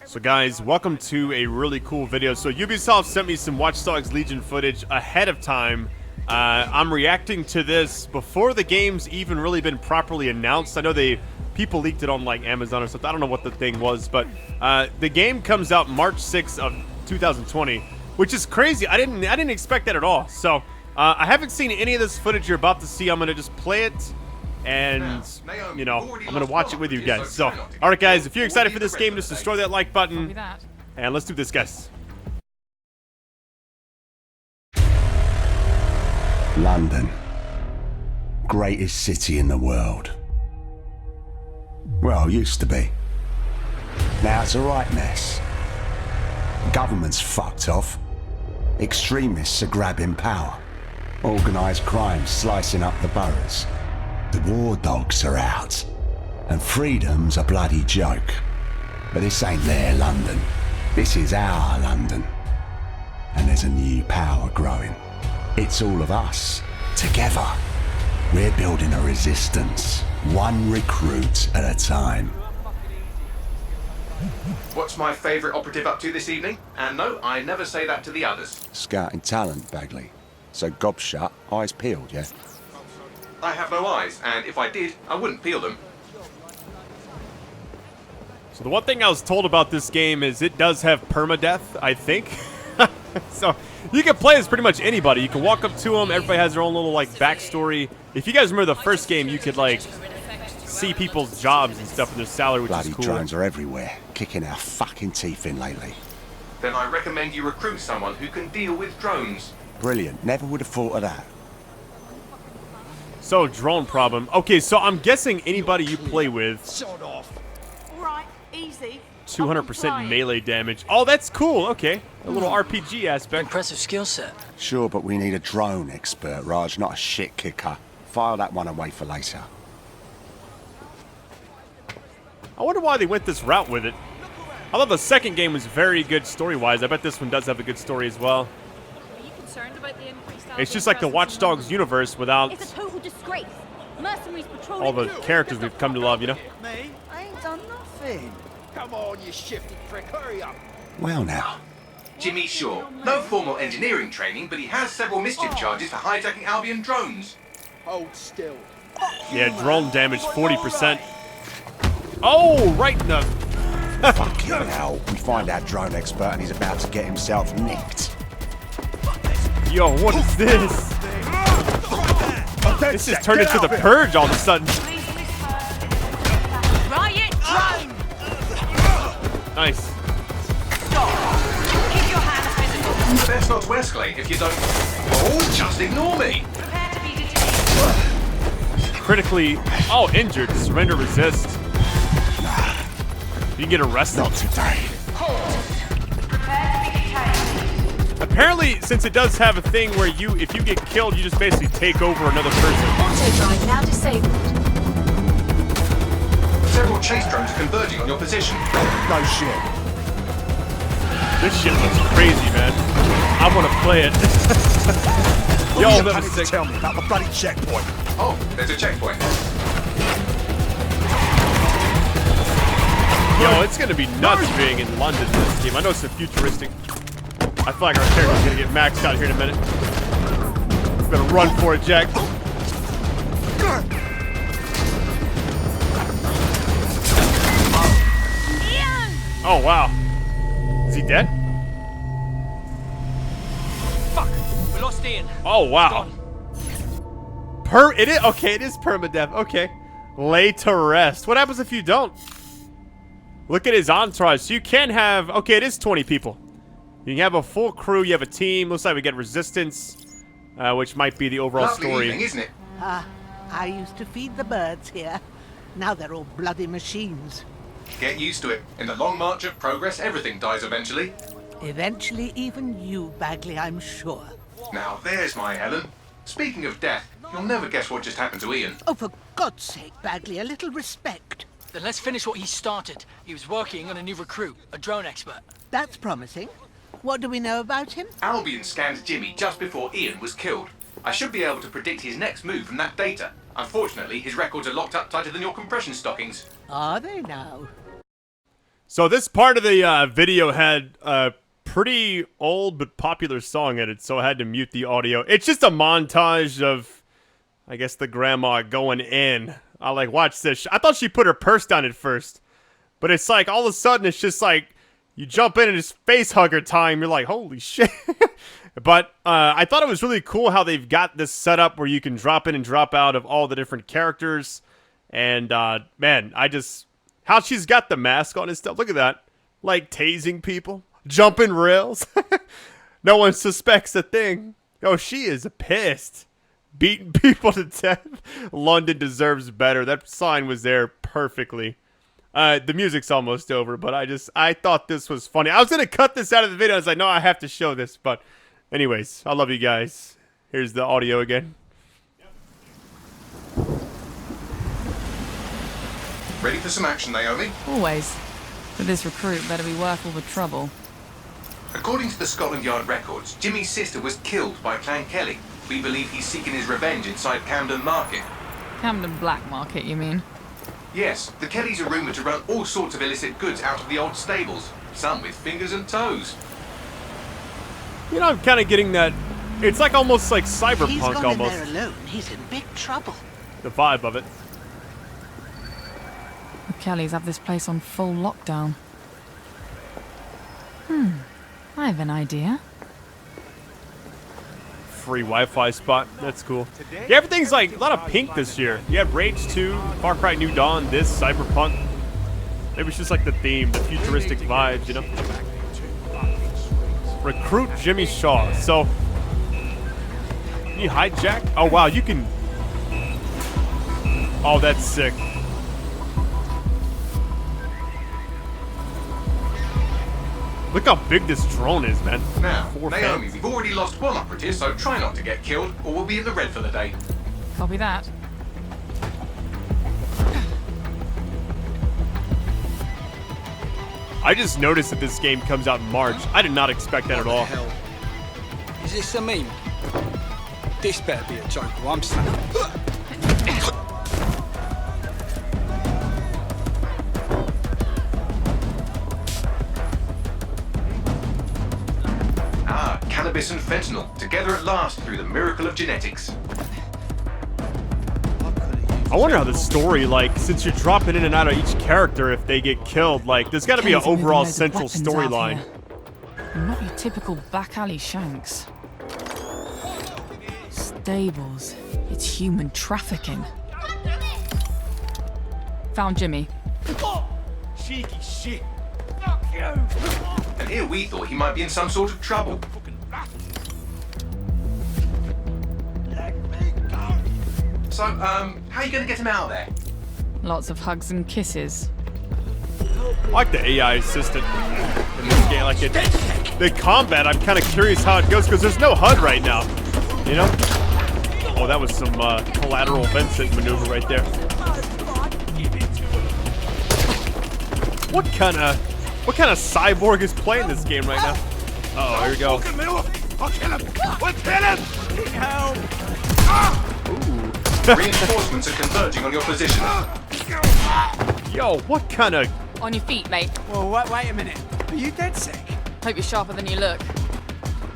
So guys, welcome to a really cool video. So Ubisoft sent me some Watch Dogs Legion footage ahead of time. I'm reacting to this before the game's even really been properly announced. I know people leaked it on like Amazon or something. I don't know what the thing was, but the game comes out March 6th of 2020, which is crazy. I didn't expect that at all. So I haven't seen any of this footage you're about to see. I'm gonna just play it. And, you know, I'm going to watch it with you guys. So, alright guys, if you're excited for this game, just destroy that like button. And let's do this, guys. London. Greatest city in the world. Well, used to be. Now it's a right mess. Government's fucked off. Extremists are grabbing power. Organised crime slicing up the boroughs. The war dogs are out, and freedom's a bloody joke. But this ain't their London. This is our London. And there's a new power growing. It's all of us, together. We're building a resistance, one recruit at a time. What's my favourite operative up to this evening? And no, I never say that to the others. Scouting talent, Bagley. So gob shut, eyes peeled, yeah? I have no eyes, and if I did, I wouldn't peel them. So the one thing I was told about this game is it does have permadeath, I think. So you can play as pretty much anybody. You can walk up to them. Everybody has their own little like backstory. If you guys remember the first game, you could like see people's jobs and stuff and their salary, which Bloody is cool. drones are everywhere, kicking our fucking teeth in lately. Then I recommend you recruit someone who can deal with drones. Brilliant. Never would have thought of that. So, drone problem. Okay, so I'm guessing anybody you play with. Sod off. Alright, easy. 200% melee damage. Oh, that's cool. Okay. A little RPG aspect. Impressive skill set. Sure, but we need a drone expert, Raj, not a shit kicker. File that one away for later. I wonder why they went this route with it. I thought the second game was very good story-wise. I bet this one does have a good story as well. Are you concerned about the increased It's just like the Watch Dogs universe without It's a total disgrace. Mercenaries patrolling all the characters we've come to love, you know? Me? I ain't done nothing. Come on, you shifty prick, hurry up. Well now. Jimmy Shaw. No formal engineering training, but he has several mischief charges for hijacking Albion drones. Hold still. Yeah, drone damage 40%. Oh, right in the... Fucking hell. We find our drone expert and he's about to get himself nicked. Yo, what is this? This just turned into the Purge all of a sudden. Riot drone! Nice. Keep your hands visible. Best not to escalate if you don't... Oh, just ignore me! Prepare to be detained. Critically... Oh, injured. Surrender, resist. You can get arrested. Not today. Prepare to be detained. Apparently, since it does have a thing where if you get killed, you just basically take over another person. Auto-drive now disabled. Several chase drones are converging on your position. No shit. This shit looks crazy, man. I want to play it. Yo, that was sick. Tell me about the bloody checkpoint. Oh, there's a checkpoint. Yo, it's gonna be nuts being in London in this game. I know it's a futuristic. I feel like our character's gonna get maxed out here in a minute. Better run for it, Jack. Oh wow. Is he dead? Fuck! We lost Ian. Oh wow. It is okay. It is permadeath. Okay. Lay to rest. What happens if you don't? Look at his entourage. So you can have... Okay, it is 20 people. You can have a full crew. You have a team. Looks like we get resistance, which might be the overall Lovely story. evening, isn't it? I used to feed the birds here. Now they're all bloody machines. Get used to it. In the long march of progress, everything dies eventually. Eventually, even you, Bagley, I'm sure. Now, there's my Helen. Speaking of death, you'll never guess what just happened to Ian. Oh, for God's sake, Bagley, a little respect. Then let's finish what he started. He was working on a new recruit, a drone expert. That's promising. What do we know about him? Albion scanned Jimmy just before Ian was killed. I should be able to predict his next move from that data. Unfortunately, his records are locked up tighter than your compression stockings. Are they now? So this part of the video had a pretty old but popular song in it, so I had to mute the audio. It's just a montage of, I guess, the grandma going in. I like, watch this. I thought she put her purse down at first, but it's like all of a sudden it's just like you jump in and it's face hugger time. You're like, holy shit. But I thought it was really cool how they've got this set up where you can drop in and drop out of all the different characters. And man, how she's got the mask on and stuff. Look at that. Like tasing people, jumping rails. No one suspects a thing. Oh, she is pissed. Beating people to death. London deserves better. That sign was there perfectly. The music's almost over, but I thought this was funny. I was going to cut this out of the video. I was like, no, I have to show this. But anyways, I love you guys. Here's the audio again. Ready for some action, Naomi? Always. But this recruit better be worth all the trouble. According to the Scotland Yard records, Jimmy's sister was killed by Clan Kelly. We believe he's seeking his revenge inside Camden Market. Camden Black Market, you mean? Yes, the Kellys are rumoured to run all sorts of illicit goods out of the old stables. Some with fingers and toes. You know, I'm kind of getting that. It's like almost like He's cyberpunk gone almost. in there alone. He's in big trouble. The vibe of it. The Kellys have this place on full lockdown. I have an idea. Free Wi-Fi spot. That's cool. Yeah, everything's like a lot of pink this year. You have Rage 2, Far Cry New Dawn, this, Cyberpunk. Maybe it's just like the theme, the futuristic vibes, you know? Recruit Jimmy Shaw. So, you hijack? Oh, wow, you can... Oh, that's sick. Look how big this drone is, man. Now, 4 Naomi, fans. we've already lost one operative, so try not to get killed, or we'll be in the red for the day. Copy that. I just noticed that this game comes out in March. I did not expect that at all. Hell? Is this a meme? This better be a joke, or I'm saying. Cannabis and fentanyl, together at last through the miracle of genetics. I wonder how the story, like, since you're dropping in and out of each character if they get killed, like, there's got to be an Kellys are moving overall loads of central weapons out storyline. here. Not your typical back alley shanks. Stables. It's human trafficking. Found Jimmy. Cheeky shit. Fuck you. And here we thought he might be in some sort of trouble. So, how are you going to get him out of there? Lots of hugs and kisses. I like the AI assistant in this game. Like, the combat, I'm kind of curious how it goes, because there's no HUD right now, you know? Oh, that was some collateral Vincent maneuver right there. What kind of cyborg is playing this game right now? Uh oh, here we go. I'll kill him. We'll kill him. Help. Reinforcements are converging on your position. Yo, what kind of... On your feet, mate. Well, wait a minute. Are you dead sick? Hope you're sharper than you look.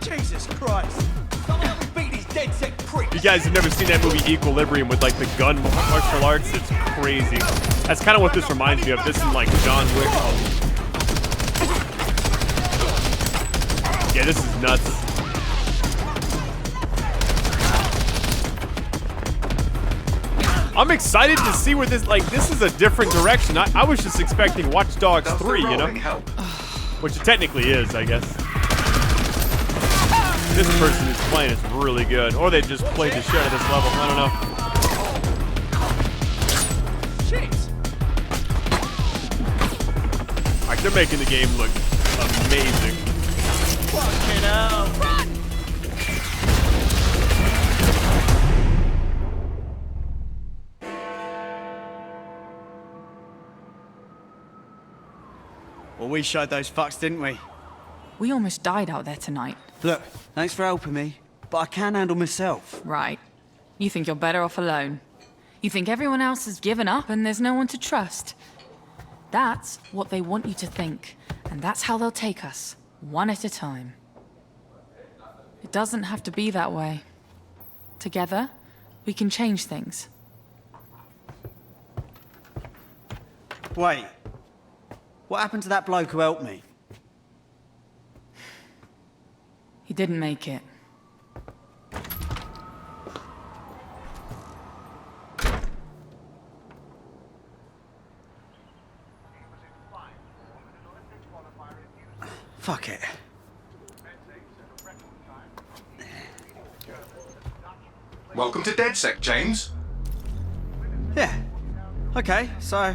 Jesus Christ. Someone help me beat these dead sick pricks. You guys have never seen that movie Equilibrium with, like, the gun martial arts? It's crazy. That's kind of what this reminds me of. This and, like, John Wick. Yeah, this is nuts. I'm excited to see where this, like, this is a different direction. I was just expecting Watch Dogs 3, you know? Which it technically is, I guess. This person who's playing is really good. Or they just played the shit out of this level. I don't know. Shit. Like, they're making the game look amazing. Fucking hell. Run. Well, we showed those fucks, didn't we? We almost died out there tonight. Look, thanks for helping me, but I can handle myself. Right. You think you're better off alone. You think everyone else has given up and there's no one to trust. That's what they want you to think, and that's how they'll take us, one at a time. It doesn't have to be that way. Together, we can change things. Wait. What happened to that bloke who helped me? He didn't make it. Fuck it. Welcome to DedSec, James. Yeah. Okay, so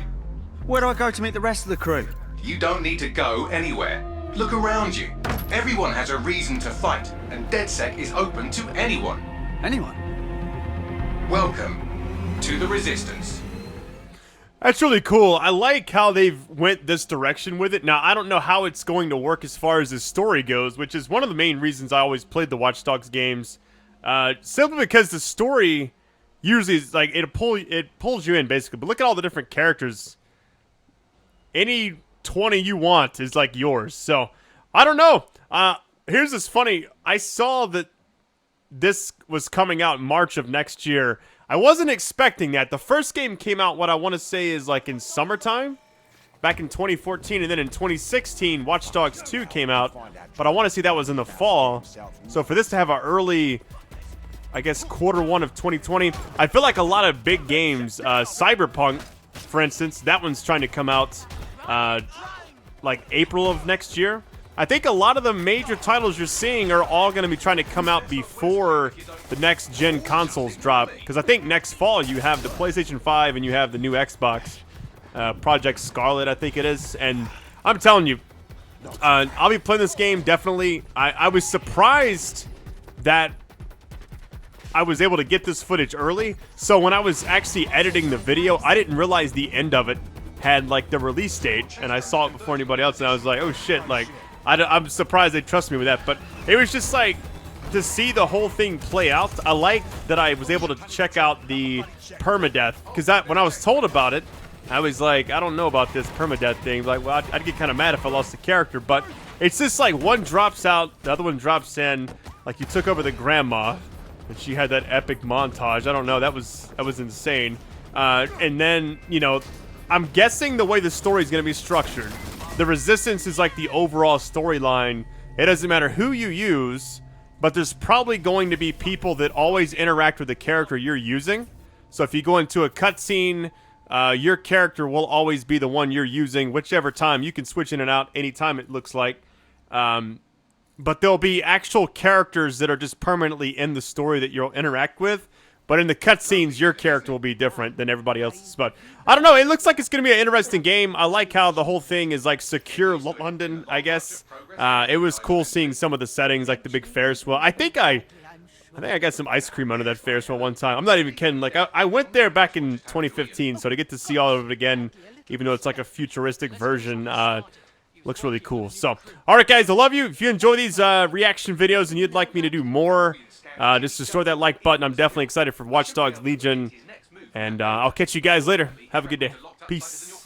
where do I go to meet the rest of the crew? You don't need to go anywhere. Look around you. Everyone has a reason to fight, and DedSec is open to anyone. Anyone? Welcome to the Resistance. That's really cool. I like how they've went this direction with it. Now, I don't know how it's going to work as far as the story goes, which is one of the main reasons I always played the Watch Dogs games. Simply because the story usually is like, it pulls you in, basically. But look at all the different characters. Any 20 you want is like yours. So, I don't know. Here's this funny. I saw that this was coming out in March of next year. I wasn't expecting that. The first game came out, what I want to say is like in summertime, back in 2014, and then in 2016, Watch Dogs 2 came out, but I want to see that was in the fall. So for this to have an early, I guess, Q1 of 2020, I feel like a lot of big games, Cyberpunk, for instance, that one's trying to come out like April of next year. I think a lot of the major titles you're seeing are all going to be trying to come out before the next gen consoles drop. Because I think next fall you have the PlayStation 5 and you have the new Xbox. Project Scarlet, I think it is. And I'm telling you, I'll be playing this game, definitely. I was surprised that I was able to get this footage early. So when I was actually editing the video, I didn't realize the end of it had like the release date. And I saw it before anybody else. And I was like, oh shit, like... I'm surprised they trust me with that, but it was just like to see the whole thing play out. I like that I was able to check out the permadeath, because when I was told about it, I was like, I don't know about this permadeath thing. Like, well, I'd get kind of mad if I lost the character, but it's just like one drops out, the other one drops in. Like you took over the grandma, and she had that epic montage. I don't know, that was insane. And then, you know, I'm guessing the way the story is going to be structured, the Resistance is like the overall storyline. It doesn't matter who you use, but there's probably going to be people that always interact with the character you're using. So if you go into a cutscene, your character will always be the one you're using, whichever time. You can switch in and out anytime, it looks like. But there'll be actual characters that are just permanently in the story that you'll interact with. But in the cutscenes, your character will be different than everybody else's. But I don't know. It looks like it's going to be an interesting game. I like how the whole thing is like secure London, I guess. It was cool seeing some of the settings, like the big Ferris wheel. I think I got some ice cream under that Ferris wheel one time. I'm not even kidding. Like I went there back in 2015, so to get to see all of it again, even though it's like a futuristic version, looks really cool. So, all right, guys, I love you. If you enjoy these reaction videos and you'd like me to do more, just destroy that like button. I'm definitely excited for Watch Dogs Legion. And I'll catch you guys later. Have a good day. Peace.